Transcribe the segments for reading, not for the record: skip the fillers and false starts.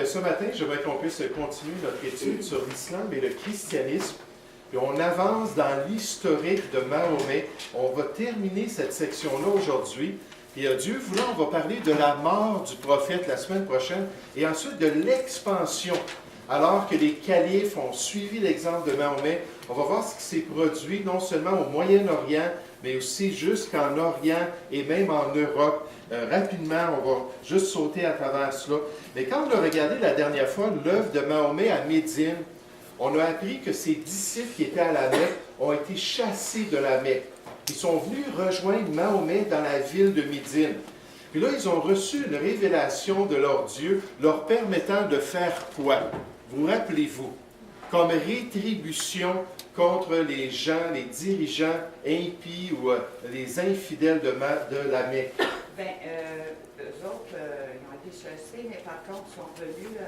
ce matin, j'aimerais qu'on puisse continuer notre étude sur l'islam et le christianisme. Et on avance dans l'historique de Mahomet. On va terminer cette section-là aujourd'hui. Et Dieu voulant, on va parler de la mort du prophète la semaine prochaine et ensuite de l'expansion. Alors que les califes ont suivi l'exemple de Mahomet, on va voir ce qui s'est produit non seulement au Moyen-Orient, mais aussi jusqu'en Orient et même en Europe. Rapidement, on va juste sauter à travers cela. Mais quand on a regardé la dernière fois l'œuvre de Mahomet à Médine, on a appris que ses disciples qui étaient à la Mecque ont été chassés de la Mecque. Ils sont venus rejoindre Mahomet dans la ville de Médine. Puis là, ils ont reçu une révélation de leur Dieu leur permettant de faire quoi? Vous rappelez-vous? Comme rétribution contre les gens, les dirigeants impies ou les infidèles de la Mecque. Bien, eux autres, ils ont été chassés, mais par contre, ils sont venus,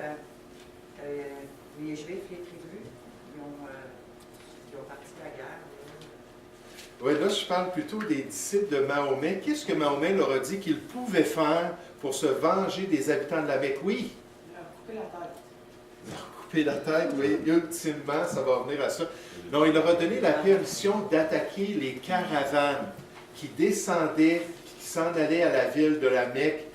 les Juifs, les tribus, ils ont parti de la guerre. Oui, là, je parle plutôt des disciples de Mahomet. Qu'est-ce que Mahomet leur a dit qu'ils pouvaient faire pour se venger des habitants de la Mecque? Oui. Ils leur couper la tête. Ils leur couper la tête, oui. Ultimement, ça va revenir à ça. Donc, il leur a donné la permission d'attaquer les caravanes qui descendaient, qui s'en allaient à la ville de la Mecque.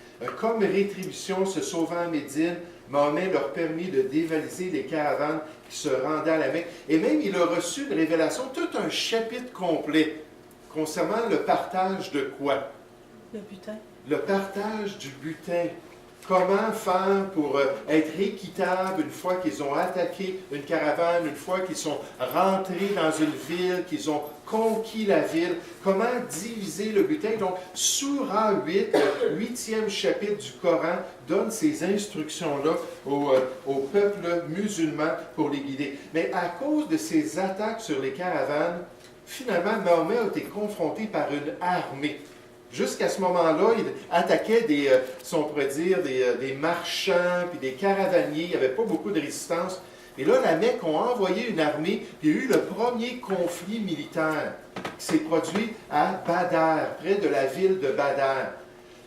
Comme rétribution, se sauvant à Médine, Mahomet leur permis de dévaliser les caravanes qui se rendaient à la Mecque. Et même, il a reçu une révélation, tout un chapitre complet concernant le partage de quoi? Le butin. Le partage du butin. Comment faire pour être équitable une fois qu'ils ont attaqué une caravane, une fois qu'ils sont rentrés dans une ville, qu'ils ont conquis la ville, comment diviser le butin. Donc, Soura 8, le 8e chapitre du Coran, donne ces instructions-là au peuple musulman pour les guider. Mais à cause de ces attaques sur les caravanes, finalement, Mahomet a été confronté par une armée. Jusqu'à ce moment-là, il attaquait si on pourrait dire, des marchands, puis des caravaniers. Il n'y avait pas beaucoup de résistance. Et là, la Mecque a envoyé une armée, puis il y a eu le premier conflit militaire qui s'est produit à Badr, près de la ville de Badr.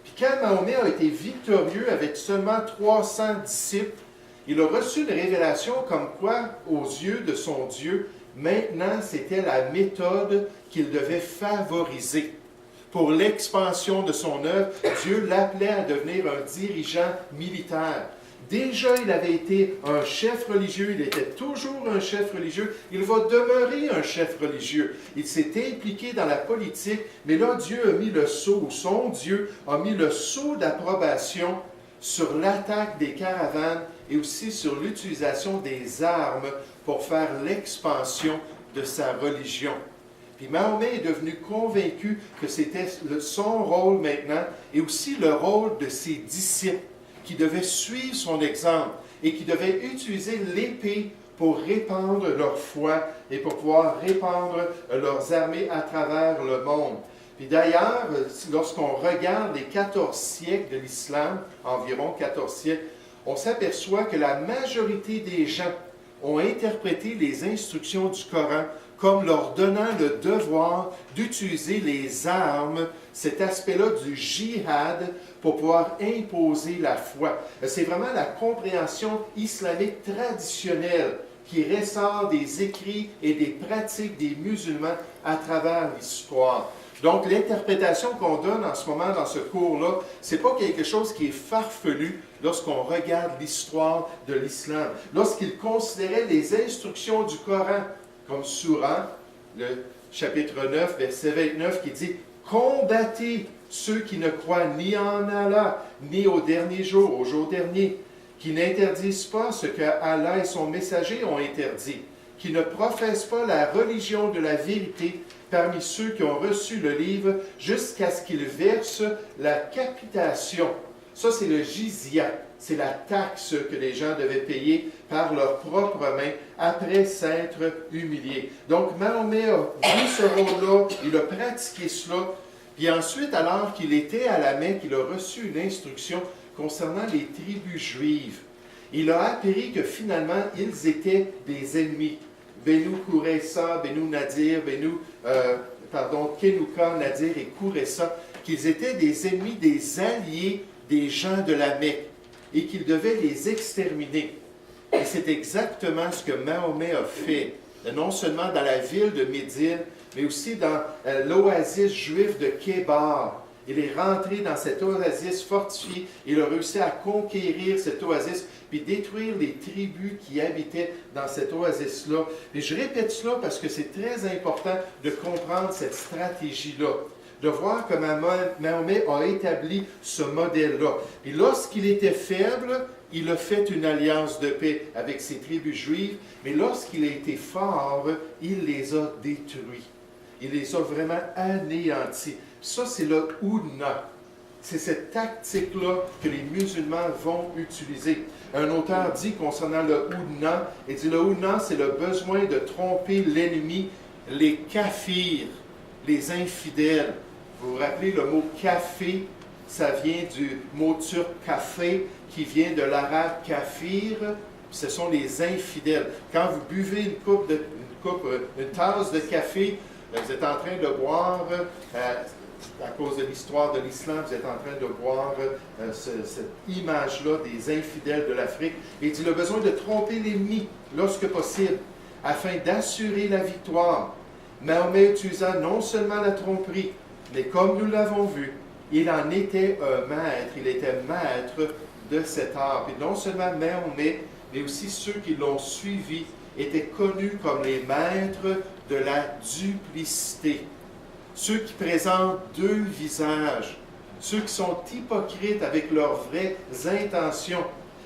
Puis quand Mahomet a été victorieux avec seulement 300 disciples, il a reçu une révélation comme quoi, aux yeux de son Dieu, maintenant, c'était la méthode qu'il devait favoriser. Pour l'expansion de son œuvre, Dieu l'appelait à devenir un dirigeant militaire. Déjà, il avait été un chef religieux, il était toujours un chef religieux, il va demeurer un chef religieux. Il s'est impliqué dans la politique, mais là, Dieu a mis le sceau, son Dieu a mis le sceau d'approbation sur l'attaque des caravanes et aussi sur l'utilisation des armes pour faire l'expansion de sa religion. Puis Mahomet est devenu convaincu que c'était son rôle maintenant et aussi le rôle de ses disciples qui devaient suivre son exemple et qui devaient utiliser l'épée pour répandre leur foi et pour pouvoir répandre leurs armées à travers le monde. Puis d'ailleurs, lorsqu'on regarde les 14 siècles de l'islam, environ 14 siècles, on s'aperçoit que la majorité des gens ont interprété les instructions du Coran comme leur donnant le devoir d'utiliser les armes, cet aspect-là du jihad, pour pouvoir imposer la foi. C'est vraiment la compréhension islamique traditionnelle qui ressort des écrits et des pratiques des musulmans à travers l'histoire. Donc, l'interprétation qu'on donne en ce moment dans ce cours-là, ce n'est pas quelque chose qui est farfelu lorsqu'on regarde l'histoire de l'islam. Lorsqu'il considérait les instructions du Coran, comme Soura, le chapitre 9, verset 29, qui dit « Combattez ceux qui ne croient ni en Allah, ni au dernier jour, au jour dernier, qui n'interdisent pas ce que Allah et son messager ont interdit, qui ne professent pas la religion de la vérité parmi ceux qui ont reçu le livre jusqu'à ce qu'ils versent la capitation. » Ça, c'est le jizya. C'est la taxe que les gens devaient payer par leurs propres mains après s'être humiliés. Donc, Mahomet a vu ce rôle-là, il a pratiqué cela, puis ensuite, alors qu'il était à la Mecque, il a reçu une instruction concernant les tribus juives. Il a appris que finalement, ils étaient des ennemis. Benu Kouressa, Benu Nadir, Kenuka, Nadir et Kouressa, qu'ils étaient des ennemis, des alliés des gens de la Mecque. et qu'il devait les exterminer. Et c'est exactement ce que Mahomet a fait, non seulement dans la ville de Médine, mais aussi dans l'oasis juif de Kébar. Il est rentré dans cette oasis fortifiée, il a réussi à conquérir cette oasis, puis détruire les tribus qui habitaient dans cette oasis-là. Et je répète cela parce que c'est très important de comprendre cette stratégie-là, de voir comment Mahomet a établi ce modèle-là. Et lorsqu'il était faible, il a fait une alliance de paix avec ses tribus juives, mais lorsqu'il a été fort, il les a détruits. Il les a vraiment anéantis. Ça, c'est le Houdna. C'est cette tactique-là que les musulmans vont utiliser. Un auteur dit concernant le Houdna, il dit le Houdna, c'est le besoin de tromper l'ennemi, les kafirs, les infidèles. Vous vous rappelez le mot café, ça vient du mot turc café, qui vient de l'arabe kafir, ce sont les infidèles. Quand vous buvez une tasse de café, vous êtes en train de boire, à cause de l'histoire de l'islam, vous êtes en train de boire cette image-là des infidèles de l'Afrique. Et il dit le besoin de tromper l'ennemi lorsque possible, afin d'assurer la victoire. Mahomet utilisa non seulement la tromperie, mais comme nous l'avons vu, il en était un maître, il était maître de cet art. Et non seulement Mahomet, mais aussi ceux qui l'ont suivi étaient connus comme les maîtres de la duplicité. Ceux qui présentent deux visages, ceux qui sont hypocrites avec leurs vraies intentions,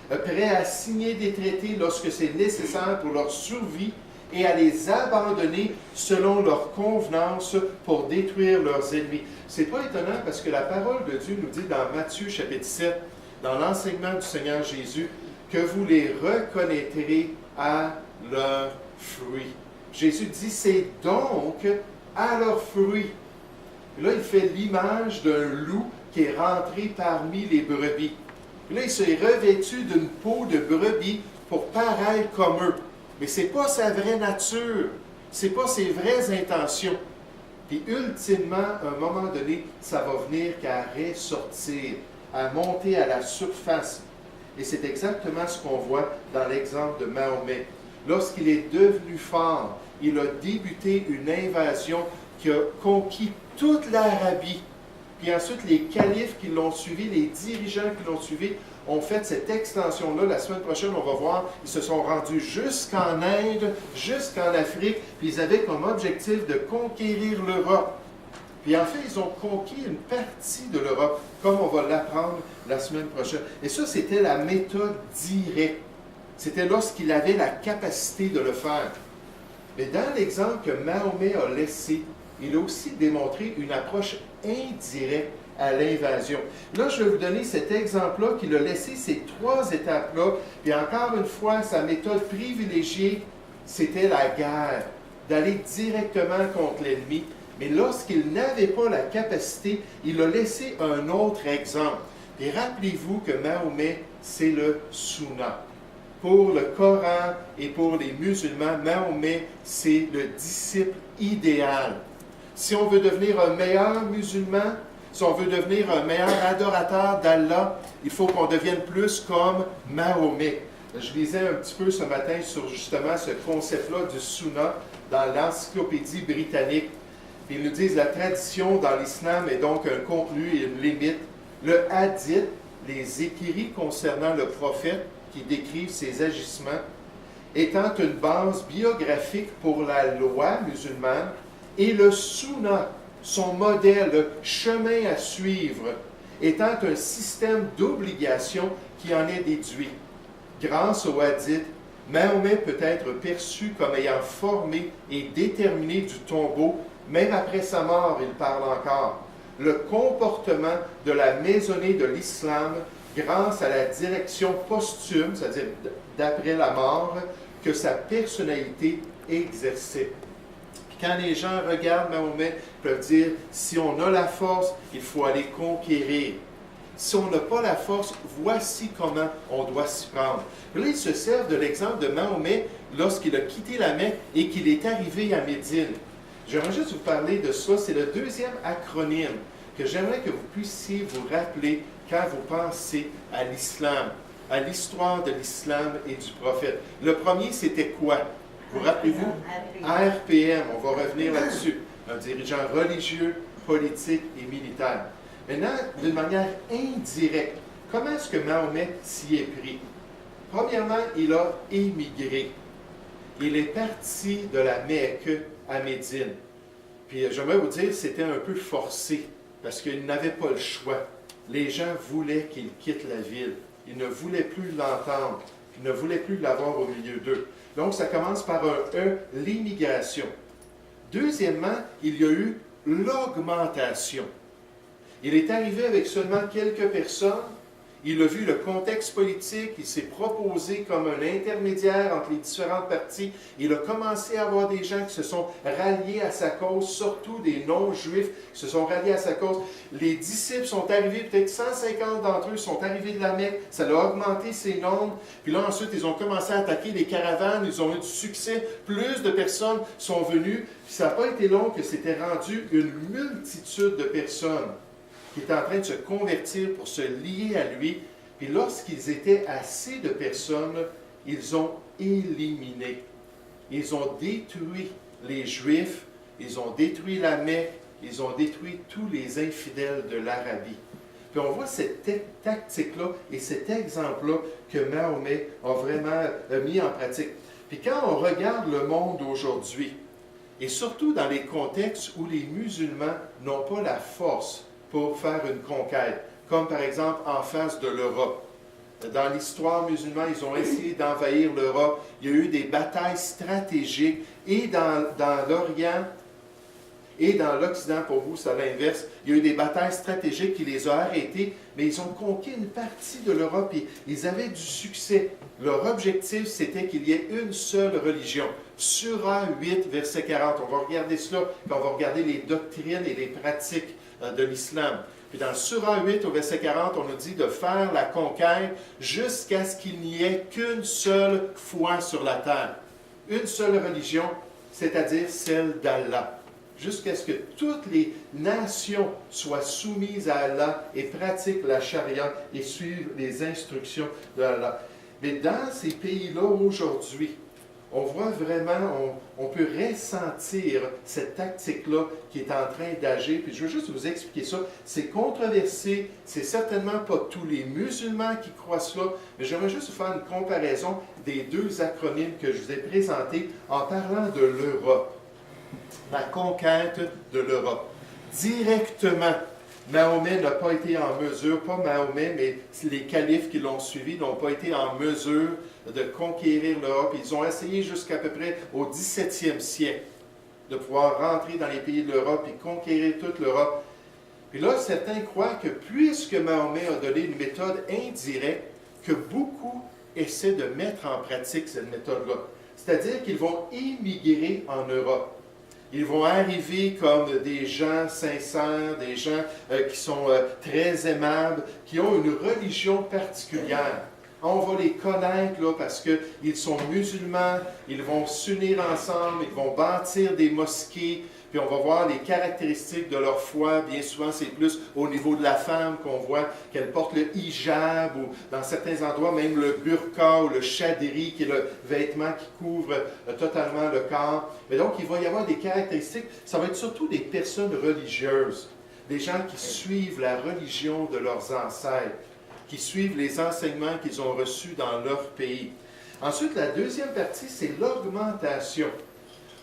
prêts à signer des traités lorsque c'est nécessaire pour leur survie et à les abandonner selon leur convenance pour détruire leurs ennemis. C'est pas étonnant parce que la parole de Dieu nous dit dans Matthieu chapitre 7, dans l'enseignement du Seigneur Jésus, que vous les reconnaîtrez à leurs fruits. Jésus dit, c'est donc à leurs fruits. Et là, il fait l'image d'un loup qui est rentré parmi les brebis. Et là, il s'est revêtu d'une peau de brebis pour paraître comme eux. Mais ce n'est pas sa vraie nature, ce n'est pas ses vraies intentions. Puis ultimement, à un moment donné, ça va venir qu'à ressortir, à monter à la surface. Et c'est exactement ce qu'on voit dans l'exemple de Mahomet. Lorsqu'il est devenu fort, il a débuté une invasion qui a conquis toute l'Arabie. Puis ensuite, les califes qui l'ont suivi, les dirigeants qui l'ont suivi, ont fait cette extension-là. La semaine prochaine, on va voir, ils se sont rendus jusqu'en Inde, jusqu'en Afrique, puis ils avaient comme objectif de conquérir l'Europe. Puis en fait, ils ont conquis une partie de l'Europe, comme on va l'apprendre la semaine prochaine. Et ça, c'était la méthode directe. C'était lorsqu'il avait la capacité de le faire. Mais dans l'exemple que Mahomet a laissé, il a aussi démontré une approche indirecte à l'invasion. Là, je vais vous donner cet exemple-là qu'il a laissé ces trois étapes-là. Et encore une fois, sa méthode privilégiée, c'était la guerre, d'aller directement contre l'ennemi. Mais lorsqu'il n'avait pas la capacité, il a laissé un autre exemple. Et rappelez-vous que Mahomet, c'est le Sunna. Pour le Coran et pour les musulmans, Mahomet, c'est le disciple idéal. Si on veut devenir un meilleur musulman, si on veut devenir un meilleur adorateur d'Allah, il faut qu'on devienne plus comme Mahomet. Je lisais un petit peu ce matin sur justement ce concept-là du Sunna dans l'encyclopédie britannique. Ils nous disent la tradition dans l'islam est donc un contenu et une limite. Le hadith, les écrits concernant le prophète qui décrivent ses agissements, étant une base biographique pour la loi musulmane, et le Sunna, son modèle, le chemin à suivre, étant un système d'obligation qui en est déduit. Grâce au hadith, Mahomet peut être perçu comme ayant formé et déterminé du tombeau, même après sa mort, il parle encore, le comportement de la maisonnée de l'islam grâce à la direction posthume, c'est-à-dire d'après la mort, que sa personnalité exerçait. Quand les gens regardent Mahomet, ils peuvent dire, si on a la force, il faut aller conquérir. Si on n'a pas la force, voici comment on doit s'y prendre. Là, ils se servent de l'exemple de Mahomet lorsqu'il a quitté la Mecque et qu'il est arrivé à Médine. J'aimerais juste vous parler de ça. C'est le deuxième acronyme que j'aimerais que vous puissiez vous rappeler quand vous pensez à l'islam. à l'histoire de l'islam et du prophète. Le premier, c'était quoi? Vous rappelez-vous? RPM, on va revenir là-dessus. Un dirigeant religieux, politique et militaire. Maintenant, d'une manière indirecte, comment est-ce que Mahomet s'y est pris? Premièrement, il a émigré. Il est parti de la Mecque à Médine. Puis j'aimerais vous dire, c'était un peu forcé, parce qu'il n'avait pas le choix. Les gens voulaient qu'il quitte la ville. Ils ne voulaient plus l'entendre. Ils ne voulaient plus l'avoir au milieu d'eux. Donc, ça commence par un E, l'immigration. Deuxièmement, il y a eu l'augmentation. Il est arrivé avec seulement quelques personnes. Il a vu le contexte politique, il s'est proposé comme un intermédiaire entre les différentes parties. Il a commencé à avoir des gens qui se sont ralliés à sa cause, surtout des non-juifs qui se sont ralliés à sa cause. Les disciples sont arrivés, peut-être 150 d'entre eux sont arrivés de la Mecque, ça a augmenté ses nombres. Puis là, ensuite, ils ont commencé à attaquer les caravanes, ils ont eu du succès, plus de personnes sont venues. Puis ça n'a pas été long que c'était rendu une multitude de personnes qui est en train de se convertir pour se lier à lui. Puis lorsqu'ils étaient assez de personnes, ils ont éliminé. Ils ont détruit les Juifs, ils ont détruit la Mecque, ils ont détruit tous les infidèles de l'Arabie. Puis on voit cette tactique-là et cet exemple-là que Mahomet a vraiment mis en pratique. Puis quand on regarde le monde aujourd'hui, et surtout dans les contextes où les musulmans n'ont pas la force pour faire une conquête, comme par exemple en face de l'Europe. Dans l'histoire musulmane, ils ont essayé d'envahir l'Europe. Il y a eu des batailles stratégiques et dans l'Orient et dans l'Occident, pour vous, c'est à l'inverse. Il y a eu des batailles stratégiques qui les ont arrêtés, mais ils ont conquis une partie de l'Europe et ils avaient du succès. Leur objectif, c'était qu'il y ait une seule religion. Sura 8, verset 40. On va regarder cela quand on va regarder les doctrines et les pratiques de l'islam. Puis dans Sura 8, au verset 40, on nous dit de faire la conquête jusqu'à ce qu'il n'y ait qu'une seule foi sur la terre. Une seule religion, c'est-à-dire celle d'Allah. Jusqu'à ce que toutes les nations soient soumises à Allah et pratiquent la charia et suivent les instructions d'Allah. Mais dans ces pays-là aujourd'hui, on voit vraiment, on peut ressentir cette tactique-là qui est en train d'agir. Puis je veux juste vous expliquer ça. C'est controversé, c'est certainement pas tous les musulmans qui croient cela, mais j'aimerais juste vous faire une comparaison des deux acronymes que je vous ai présentés en parlant de l'Europe. La conquête de l'Europe. Directement, Mahomet n'a pas été en mesure, pas Mahomet, mais les califes qui l'ont suivi n'ont pas été en mesure de conquérir l'Europe. Ils ont essayé jusqu'à peu près au 17e siècle de pouvoir rentrer dans les pays de l'Europe et conquérir toute l'Europe. Puis là, certains croient que puisque Mahomet a donné une méthode indirecte, que beaucoup essaient de mettre en pratique cette méthode-là. C'est-à-dire qu'ils vont immigrer en Europe. Ils vont arriver comme des gens sincères, des gens qui sont très aimables, qui ont une religion particulière. On va les connaître là, parce qu'ils sont musulmans, ils vont s'unir ensemble, ils vont bâtir des mosquées, puis on va voir les caractéristiques de leur foi. Bien souvent, c'est plus au niveau de la femme qu'on voit qu'elle porte le hijab, ou dans certains endroits, même le burqa ou le chadri, qui est le vêtement qui couvre totalement le corps. Mais donc, il va y avoir des caractéristiques. Ça va être surtout des personnes religieuses, des gens qui suivent la religion de leurs ancêtres, qui suivent les enseignements qu'ils ont reçus dans leur pays. Ensuite, la deuxième partie, c'est l'augmentation.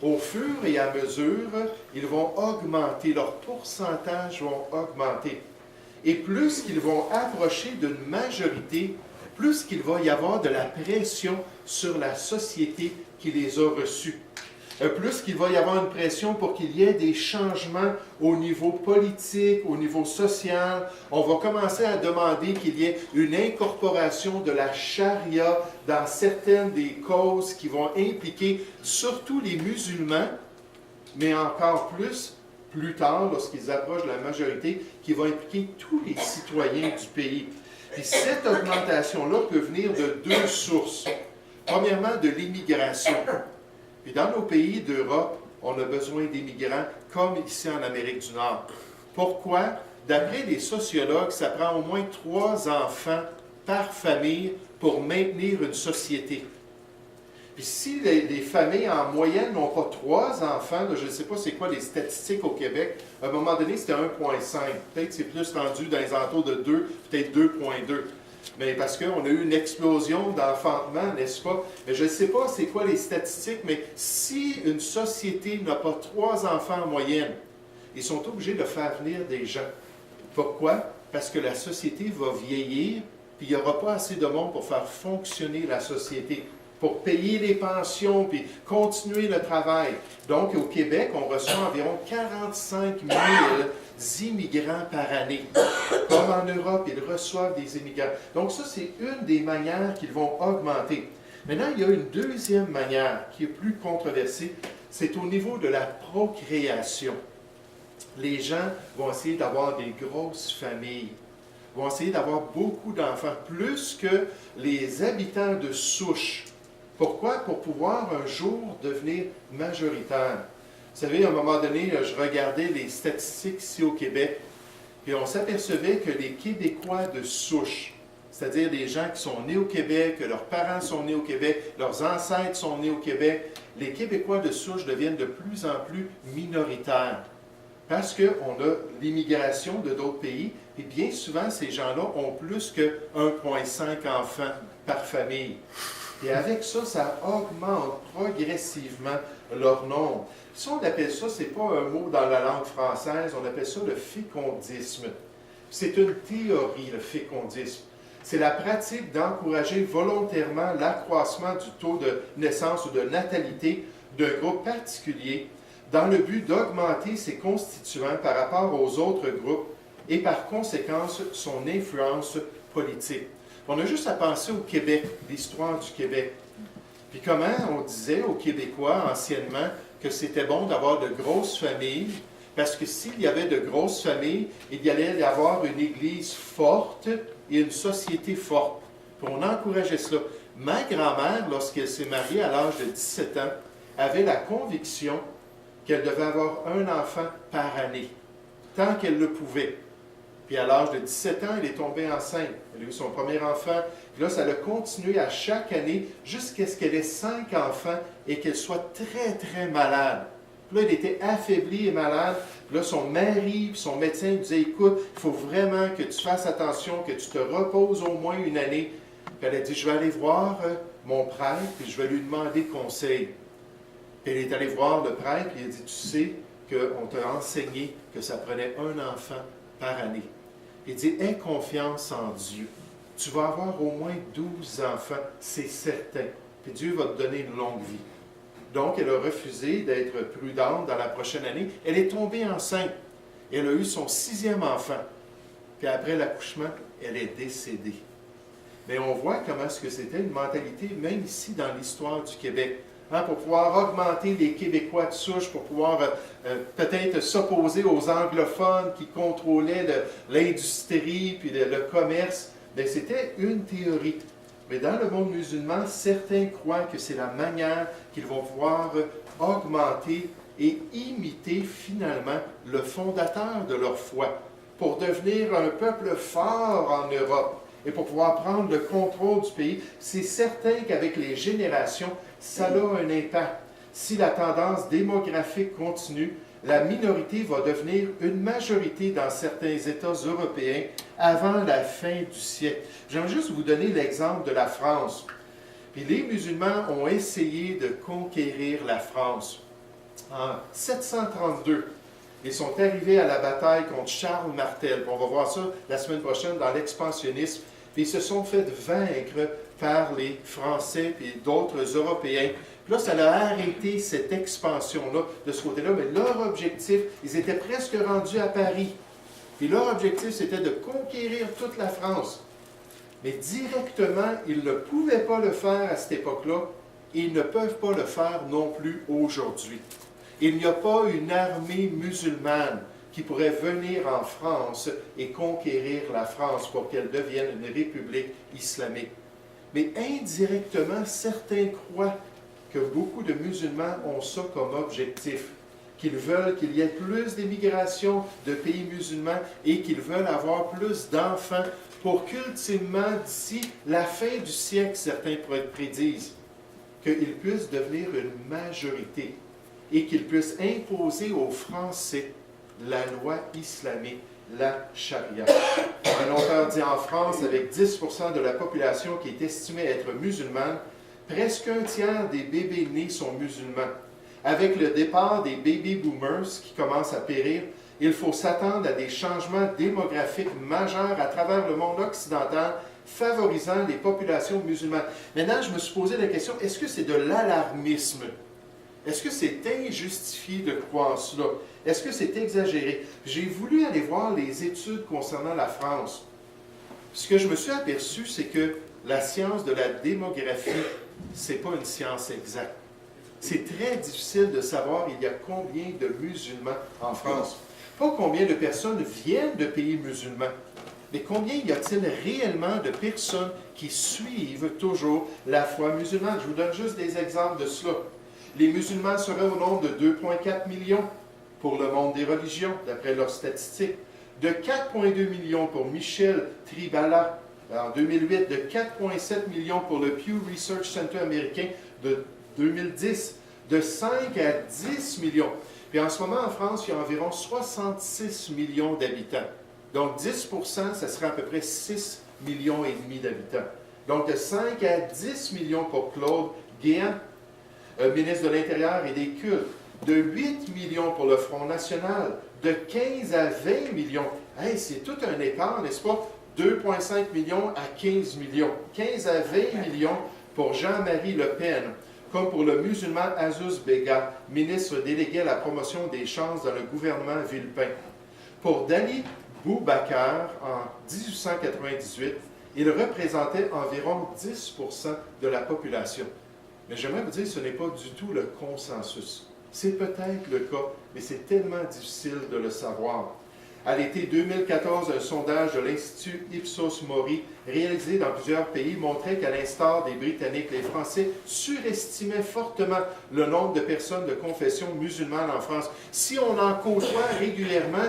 Au fur et à mesure, ils vont augmenter, leurs pourcentages vont augmenter. Et plus qu'ils vont approcher d'une majorité, plus qu'il va y avoir de la pression sur la société qui les a reçus. Plus qu'il va y avoir une pression pour qu'il y ait des changements au niveau politique, au niveau social. On va commencer à demander qu'il y ait une incorporation de la charia dans certaines des causes qui vont impliquer surtout les musulmans, mais encore plus tard, lorsqu'ils approchent de la majorité, qui va impliquer tous les citoyens du pays. Puis cette augmentation-là peut venir de deux sources. Premièrement, de l'immigration. Puis dans nos pays d'Europe, on a besoin d'immigrants, comme ici en Amérique du Nord. Pourquoi? D'après les sociologues, ça prend au moins 3 enfants par famille pour maintenir une société. Puis si les familles en moyenne n'ont pas 3 enfants, là, je ne sais pas c'est quoi les statistiques au Québec, à un moment donné c'était 1,5. Peut-être c'est plus rendu dans les alentours de 2, peut-être 2,2. Mais parce qu'on a eu une explosion d'enfantement, n'est-ce pas? Mais je ne sais pas c'est quoi les statistiques, mais si une société n'a pas 3 enfants en moyenne, ils sont obligés de faire venir des gens. Pourquoi? Parce que la société va vieillir, puis il n'y aura pas assez de monde pour faire fonctionner la société, pour payer les pensions, puis continuer le travail. Donc, au Québec, on reçoit environ 45 000 immigrants par année. Comme en Europe, ils reçoivent des immigrants. Donc, ça, c'est une des manières qu'ils vont augmenter. Maintenant, il y a une deuxième manière qui est plus controversée, c'est au niveau de la procréation. Les gens vont essayer d'avoir des grosses familles, vont essayer d'avoir beaucoup d'enfants, plus que les habitants de souche. Pourquoi? Pour pouvoir un jour devenir majoritaire. Vous savez, à un moment donné, je regardais les statistiques ici au Québec, et on s'apercevait que les Québécois de souche, c'est-à-dire des gens qui sont nés au Québec, que leurs parents sont nés au Québec, leurs ancêtres sont nés au Québec, les Québécois de souche deviennent de plus en plus minoritaires. Parce qu'on a l'immigration de d'autres pays, et bien souvent, ces gens-là ont plus que 1,5 enfants par famille. Et avec ça, ça augmente progressivement leur nombre. Si on appelle ça, ce n'est pas un mot dans la langue française, on appelle ça le fécondisme. C'est une théorie, le fécondisme. C'est la pratique d'encourager volontairement l'accroissement du taux de naissance ou de natalité d'un groupe particulier dans le but d'augmenter ses constituants par rapport aux autres groupes et par conséquence son influence politique. On a juste à penser au Québec, l'histoire du Québec. Puis comment on disait aux Québécois anciennement que c'était bon d'avoir de grosses familles, parce que s'il y avait de grosses familles, il y allait y avoir une Église forte et une société forte. Puis on encourageait cela. Ma grand-mère, lorsqu'elle s'est mariée à l'âge de 17 ans, avait la conviction qu'elle devait avoir un enfant par année, tant qu'elle le pouvait. Puis à l'âge de 17 ans, elle est tombée enceinte. Elle a eu son premier enfant. Puis là, ça a continué à chaque année jusqu'à ce qu'elle ait 5 enfants et qu'elle soit très, très malade. Puis là, elle était affaiblie et malade. Puis là, son mari puis son médecin lui disaient, écoute, il faut vraiment que tu fasses attention, que tu te reposes au moins une année. Puis elle a dit, je vais aller voir mon prêtre, puis je vais lui demander conseil. Puis elle est allée voir le prêtre, puis il a dit, tu sais qu'on t'a enseigné que ça prenait un enfant par année. Il dit, aie confiance en Dieu. Tu vas avoir au moins 12 enfants, c'est certain. Puis Dieu va te donner une longue vie. Donc, elle a refusé d'être prudente dans la prochaine année. Elle est tombée enceinte. Elle a eu son 6e enfant. Puis après l'accouchement, elle est décédée. Mais on voit comment est-ce que c'était une mentalité, même ici dans l'histoire du Québec. Pour pouvoir augmenter les Québécois de souche, pour pouvoir peut-être s'opposer aux anglophones qui contrôlaient l'industrie puis le commerce. Bien, c'était une théorie. Mais dans le monde musulman, certains croient que c'est la manière qu'ils vont pouvoir augmenter et imiter finalement le fondateur de leur foi pour devenir un peuple fort en Europe et pour pouvoir prendre le contrôle du pays. C'est certain qu'avec les générations, ça a un impact. Si la tendance démographique continue, la minorité va devenir une majorité dans certains États européens avant la fin du siècle. J'aimerais juste vous donner l'exemple de la France. Puis les musulmans ont essayé de conquérir la France. En 732, ils sont arrivés à la bataille contre Charles Martel. On va voir ça la semaine prochaine dans l'expansionnisme. Puis ils se sont fait vaincre par les Français et d'autres Européens. Puis là, ça a arrêté cette expansion-là de ce côté-là. Mais leur objectif, ils étaient presque rendus à Paris. Puis leur objectif, c'était de conquérir toute la France. Mais directement, ils ne pouvaient pas le faire à cette époque-là. Et ils ne peuvent pas le faire non plus aujourd'hui. Il n'y a pas une armée musulmane qui pourrait venir en France et conquérir la France pour qu'elle devienne une république islamique. Mais indirectement, certains croient que beaucoup de musulmans ont ça comme objectif, qu'ils veulent qu'il y ait plus d'immigration de pays musulmans et qu'ils veulent avoir plus d'enfants pour qu'ultimement, d'ici la fin du siècle, certains prédisent, qu'ils puissent devenir une majorité et qu'ils puissent imposer aux Français la loi islamique, la charia. Un auteur dit en France, avec 10% de la population qui est estimée être musulmane, presque un tiers des bébés nés sont musulmans. Avec le départ des baby boomers qui commencent à périr, il faut s'attendre à des changements démographiques majeurs à travers le monde occidental, favorisant les populations musulmanes. Maintenant, je me suis posé la question, est-ce que c'est de l'alarmisme? Est-ce que c'est injustifié de croire cela? Est-ce que c'est exagéré? J'ai voulu aller voir les études concernant la France. Ce que je me suis aperçu, c'est que la science de la démographie, ce n'est pas une science exacte. C'est très difficile de savoir il y a combien de musulmans en France. Pas combien de personnes viennent de pays musulmans, mais combien y a-t-il réellement de personnes qui suivent toujours la foi musulmane? Je vous donne juste des exemples de cela. Les musulmans seraient au nombre de 2,4 millions pour le monde des religions, d'après leurs statistiques, de 4,2 millions pour Michel Tribala en 2008, de 4,7 millions pour le Pew Research Center américain de 2010, de 5 à 10 millions. Puis en ce moment, en France, il y a environ 66 millions d'habitants. Donc 10%, ça serait à peu près 6 millions et demi d'habitants. Donc de 5 à 10 millions pour Claude Guéant, ministre de l'Intérieur et des Cultes, de 8 millions pour le Front National, de 15 à 20 millions. Hey, c'est tout un écart, n'est-ce pas? 2,5 millions à 15 millions. 15 à 20 millions pour Jean-Marie Le Pen, comme pour le musulman Azouz Bega, ministre délégué à la promotion des chances dans le gouvernement Villepin. Pour Dali Boubacar, en 1898, il représentait environ 10% de la population. Mais j'aimerais vous dire, ce n'est pas du tout le consensus. C'est peut-être le cas, mais c'est tellement difficile de le savoir. À l'été 2014, un sondage de l'Institut Ipsos Mori, réalisé dans plusieurs pays, montrait qu'à l'instar des Britanniques, les Français surestimaient fortement le nombre de personnes de confession musulmane en France. Si on en côtoie régulièrement,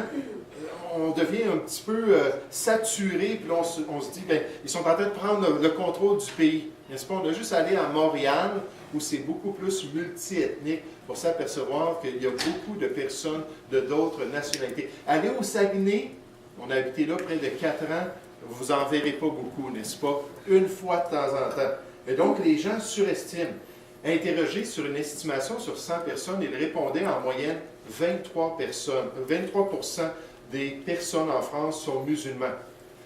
on devient un petit peu saturé, puis on se dit, bien, ils sont en train de prendre le contrôle du pays. N'est-ce pas? On a juste allé à Montréal, où c'est beaucoup plus multiethnique, pour s'apercevoir qu'il y a beaucoup de personnes de d'autres nationalités. Allez au Saguenay, on a habité là près de 4 ans, vous n'en verrez pas beaucoup, n'est-ce pas? Une fois de temps en temps. Mais donc, les gens surestiment. Interrogés sur une estimation sur 100 personnes, ils répondaient en moyenne 23 personnes. 23% des personnes en France sont musulmans.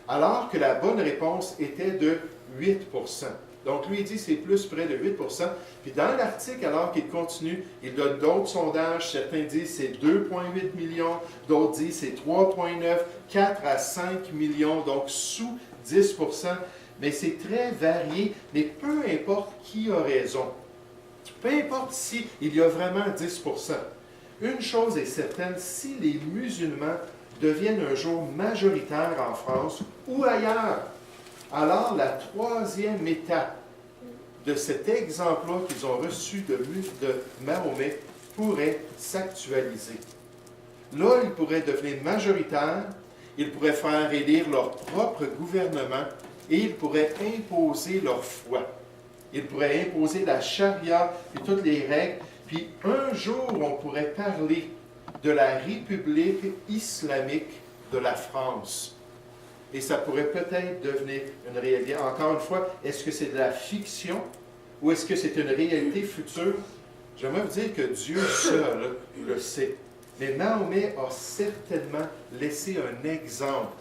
Alors que la bonne réponse était de 8%. Donc, lui, il dit que c'est plus près de 8%. Puis dans l'article, alors qu'il continue, il donne d'autres sondages. Certains disent que c'est 2,8 millions, d'autres disent que c'est 3,9, 4 à 5 millions, donc sous 10%. Mais c'est très varié, mais peu importe qui a raison. Peu importe s'il y a vraiment 10%. Une chose est certaine, si les musulmans deviennent un jour majoritaires en France ou ailleurs, alors la troisième étape de cet exemple-là qu'ils ont reçu de Mahomet pourrait s'actualiser. Là, ils pourraient devenir majoritaires, ils pourraient faire élire leur propre gouvernement et ils pourraient imposer leur foi. Ils pourraient imposer la charia et toutes les règles. Puis un jour, on pourrait parler de la République islamique de la France. Et ça pourrait peut-être devenir une réalité. Encore une fois, est-ce que c'est de la fiction ou est-ce que c'est une réalité future? J'aimerais vous dire que Dieu seul le sait. Mais Mahomet a certainement laissé un exemple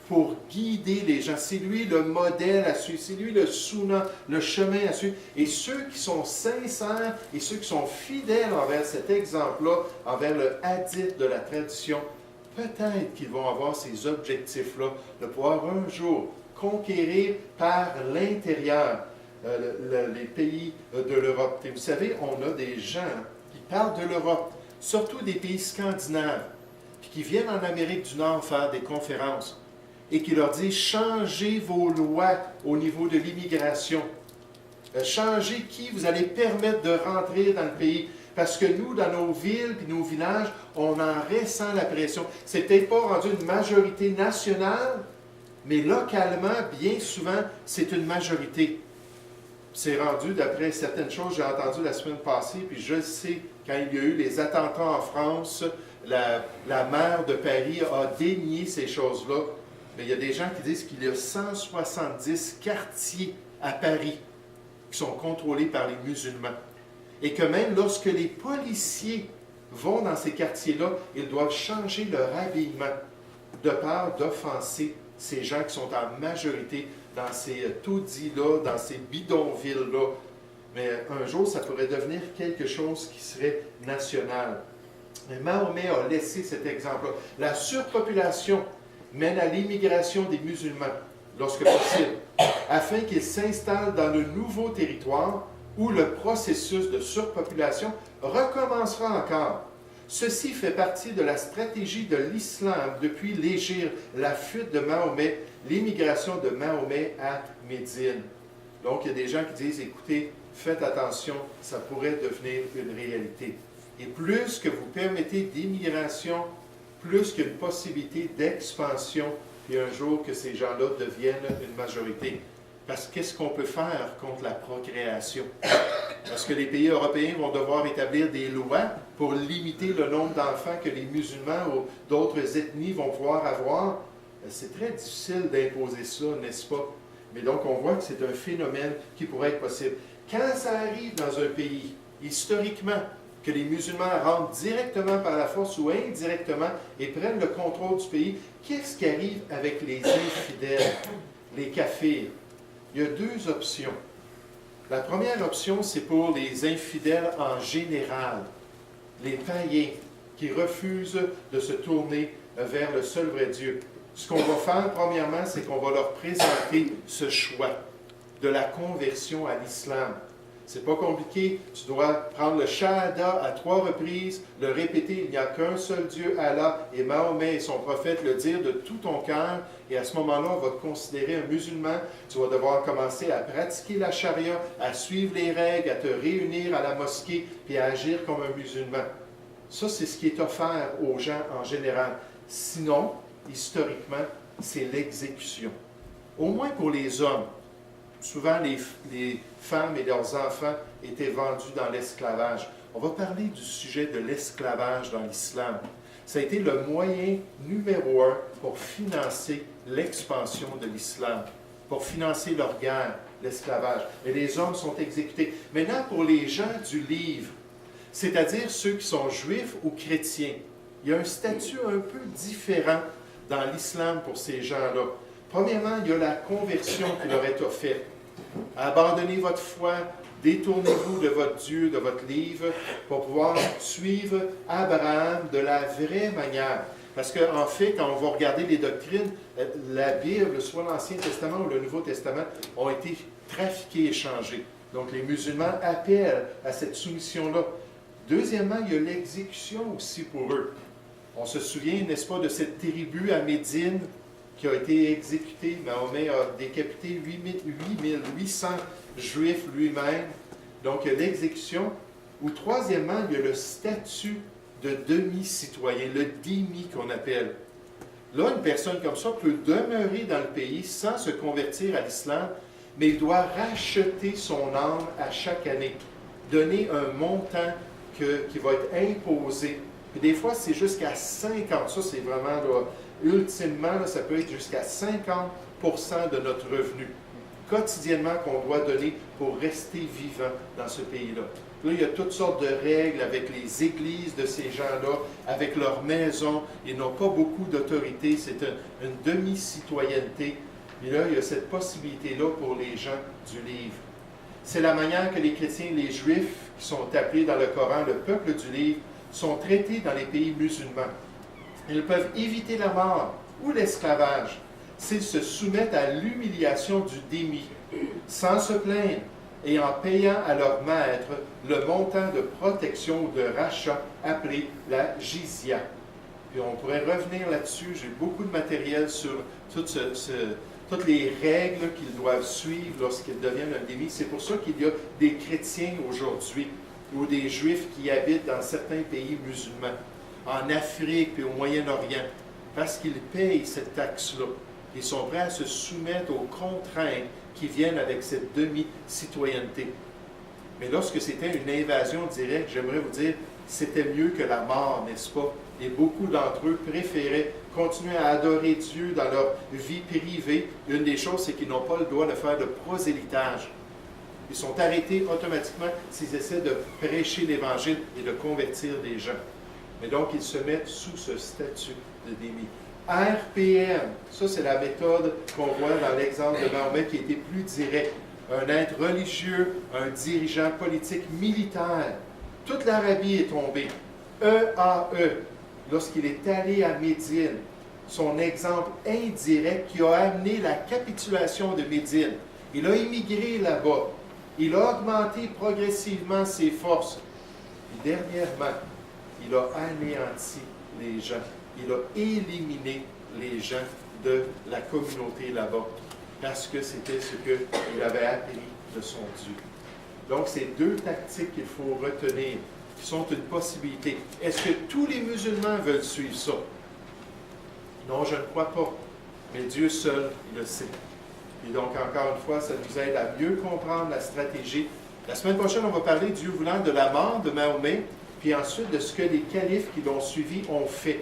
pour guider les gens. C'est lui le modèle à suivre, c'est lui le sunnah, le chemin à suivre. Et ceux qui sont sincères et ceux qui sont fidèles envers cet exemple-là, envers le hadith de la tradition, peut-être qu'ils vont avoir ces objectifs-là, de pouvoir un jour conquérir par l'intérieur les pays de l'Europe. Et vous savez, on a des gens qui parlent de l'Europe, surtout des pays scandinaves, puis qui viennent en Amérique du Nord faire des conférences et qui leur disent « Changez vos lois au niveau de l'immigration. Changez qui vous allez permettre de rentrer dans le pays. Parce que nous, dans nos villes et nos villages, on en ressent la pression. C'est peut-être pas rendu une majorité nationale, mais localement, bien souvent, c'est une majorité. C'est rendu, d'après certaines choses, j'ai entendu la semaine passée, puis je sais, quand il y a eu les attentats en France, la maire de Paris a dénié ces choses-là. Mais il y a des gens qui disent qu'il y a 170 quartiers à Paris qui sont contrôlés par les musulmans. Et que même lorsque les policiers vont dans ces quartiers-là, ils doivent changer leur habillement de peur d'offenser ces gens qui sont en majorité dans ces taudis-là, dans ces bidonvilles-là. Mais un jour, ça pourrait devenir quelque chose qui serait national. Et Mahomet a laissé cet exemple-là. La surpopulation mène à l'immigration des musulmans, lorsque possible, afin qu'ils s'installent dans le nouveau territoire où le processus de surpopulation recommencera encore. Ceci fait partie de la stratégie de l'islam depuis l'Hégire, la fuite de Mahomet, l'immigration de Mahomet à Médine. Donc, il y a des gens qui disent, écoutez, faites attention, ça pourrait devenir une réalité. Et plus que vous permettez d'immigration, plus qu'il y a une possibilité d'expansion, puis un jour que ces gens-là deviennent une majorité. Parce que qu'est-ce qu'on peut faire contre la procréation? Parce que les pays européens vont devoir établir des lois pour limiter le nombre d'enfants que les musulmans ou d'autres ethnies vont pouvoir avoir. C'est très difficile d'imposer ça, n'est-ce pas? Mais donc, on voit que c'est un phénomène qui pourrait être possible. Quand ça arrive dans un pays, historiquement, que les musulmans rentrent directement par la force ou indirectement et prennent le contrôle du pays, qu'est-ce qui arrive avec les infidèles, les kafirs? Il y a deux options. La première option, c'est pour les infidèles en général, les païens qui refusent de se tourner vers le seul vrai Dieu. Ce qu'on va faire, premièrement, c'est qu'on va leur présenter ce choix de la conversion à l'islam. C'est pas compliqué. Tu dois prendre le Shahada à 3 reprises, le répéter, il n'y a qu'un seul Dieu, Allah, et Mahomet et son prophète, le dire de tout ton cœur. Et à ce moment-là, on va te considérer un musulman. Tu vas devoir commencer à pratiquer la charia, à suivre les règles, à te réunir à la mosquée, puis à agir comme un musulman. Ça, c'est ce qui est offert aux gens en général. Sinon, historiquement, c'est l'exécution. Au moins pour les hommes. Souvent, les femmes et leurs enfants étaient vendus dans l'esclavage. On va parler du sujet de l'esclavage dans l'islam. Ça a été le moyen numéro 1 pour financer l'expansion de l'islam, pour financer leur guerre, l'esclavage. Et les hommes sont exécutés. Maintenant, pour les gens du livre, c'est-à-dire ceux qui sont juifs ou chrétiens, il y a un statut un peu différent dans l'islam pour ces gens-là. Premièrement, il y a la conversion qui leur est offerte. Abandonnez votre foi, détournez-vous de votre Dieu, de votre livre, pour pouvoir suivre Abraham de la vraie manière. Parce qu'en fait, quand on va regarder les doctrines, la Bible, soit l'Ancien Testament ou le Nouveau Testament, ont été trafiqués et changés. Donc les musulmans appellent à cette soumission-là. Deuxièmement, il y a l'exécution aussi pour eux. On se souvient, n'est-ce pas, de cette tribu à Médine qui a été exécuté. Mahomet a décapité 8800 juifs lui-même. Donc, il y a l'exécution. Ou troisièmement, il y a le statut de demi-citoyen, le dhimmi qu'on appelle. Là, une personne comme ça peut demeurer dans le pays sans se convertir à l'islam, mais il doit racheter son âme à chaque année, donner un montant qui va être imposé. Et des fois, c'est jusqu'à 50. Ça, c'est vraiment, là, ultimement, là, ça peut être jusqu'à 50% de notre revenu quotidiennement qu'on doit donner pour rester vivant dans ce pays-là. Là, il y a toutes sortes de règles avec les églises de ces gens-là, avec leurs maisons. Ils n'ont pas beaucoup d'autorité. C'est une demi-citoyenneté. Et là, il y a cette possibilité-là pour les gens du livre. C'est la manière que les chrétiens, les juifs, qui sont appelés dans le Coran le peuple du livre, sont traités dans les pays musulmans. Ils peuvent éviter la mort ou l'esclavage s'ils se soumettent à l'humiliation du dhimmi, sans se plaindre et en payant à leur maître le montant de protection ou de rachat appelé la jizya. Puis on pourrait revenir là-dessus. J'ai beaucoup de matériel sur toutes les règles qu'ils doivent suivre lorsqu'ils deviennent un dhimmi. C'est pour ça qu'il y a des chrétiens aujourd'hui ou des Juifs qui habitent dans certains pays musulmans, en Afrique et au Moyen-Orient, parce qu'ils payent cette taxe-là. Ils sont prêts à se soumettre aux contraintes qui viennent avec cette demi-citoyenneté. Mais lorsque c'était une invasion directe, j'aimerais vous dire, c'était mieux que la mort, n'est-ce pas? Et beaucoup d'entre eux préféraient continuer à adorer Dieu dans leur vie privée. Une des choses, c'est qu'ils n'ont pas le droit de faire de prosélytage. Ils sont arrêtés automatiquement s'ils essaient de prêcher l'Évangile et de convertir des gens. Mais donc, ils se mettent sous ce statut de démis. RPM, ça c'est la méthode qu'on voit dans l'exemple de Mahomet qui était plus direct. Un être religieux, un dirigeant politique militaire. Toute l'Arabie est tombée. EAE, lorsqu'il est allé à Médine, son exemple indirect qui a amené la capitulation de Médine. Il a immigré là-bas. Il a augmenté progressivement ses forces. Et dernièrement, il a anéanti les gens. Il a éliminé les gens de la communauté là-bas parce que c'était ce qu'il avait appris de son Dieu. Donc, c'est deux tactiques qu'il faut retenir, qui sont une possibilité. Est-ce que tous les musulmans veulent suivre ça? Non, je ne crois pas. Mais Dieu seul le sait. Et donc, encore une fois, ça nous aide à mieux comprendre la stratégie. La semaine prochaine, on va parler, Dieu voulant, de la mort de Mahomet, puis ensuite de ce que les califes qui l'ont suivi ont fait.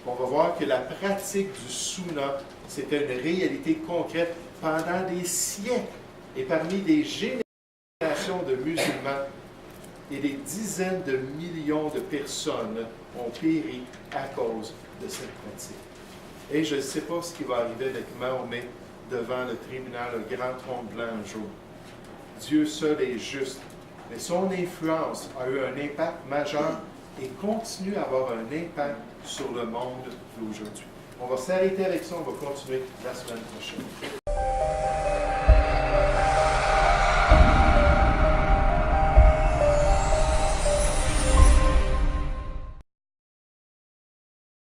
On va voir que la pratique du sunna, c'était une réalité concrète pendant des siècles. Et parmi des générations de musulmans, et des dizaines de millions de personnes ont péri à cause de cette pratique. Et je ne sais pas ce qui va arriver avec Mahomet devant le tribunal, le grand trône blanc un jour. Dieu seul est juste, mais son influence a eu un impact majeur et continue à avoir un impact sur le monde d'aujourd'hui. On va s'arrêter avec ça, on va continuer la semaine prochaine.